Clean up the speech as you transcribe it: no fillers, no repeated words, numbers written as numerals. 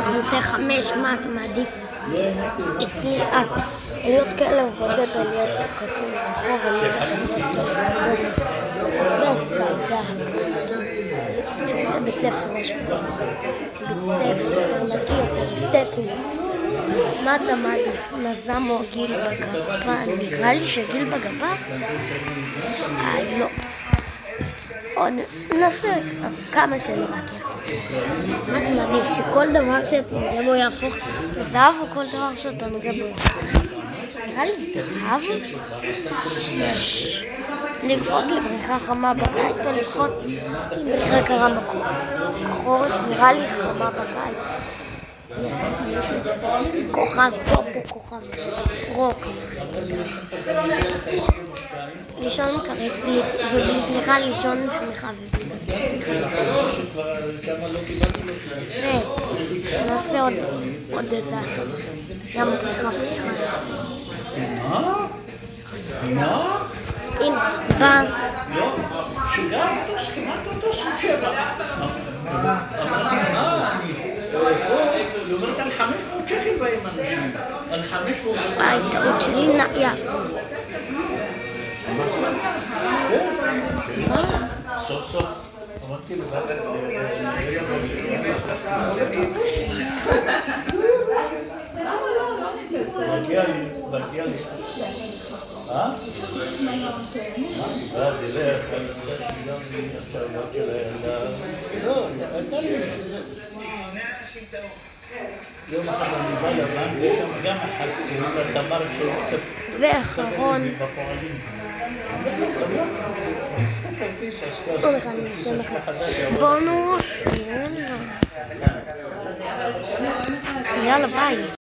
אנחנו נצא 5, מה אתה מעדיף? אצלי אז להיות כלב בודד או להיות חתול רחוב, אני לא יכולה להיות כלב בודד בצדה בית ספר משהו בית ספר נקי יותר אסתטי. מה אתה מעדיף? נזם או גיל בגפה? נראה לי שגיל בגפה? לא. עוד נעשה כמה שאני רק יכול. מה אתה מעדיף? שכל דבר שאתה נוגע בו יהפוך לזהב או כל דבר שאתה נוגע בו יהפוך? נראה לי זהב? יש. לקפות לבריכה חמה בקיץ או לקפות לבריכה קרה בחורף? נראה לי חמה בקיץ. כוכב פופו, כוכב רוק. לישון כרת ובלי שמחה, לישון עם שמחה ונעשה עוד איזה עשרה. גם בריכה מה? הנה, בא. לא, שגם אותו שבע. אמרתי, היא אומרת על 500 שקל בהם אנשים. על 500 שקל. וואי, טעות שלי נעיה. סוף סוף. אמרתי לבד. מגיע לי. דרך, לא, הייתה לי יום אחד אני בא לבנק, ויש שם גם אחד קוראים לה תמר ואחרון בונוס יאללה ביי.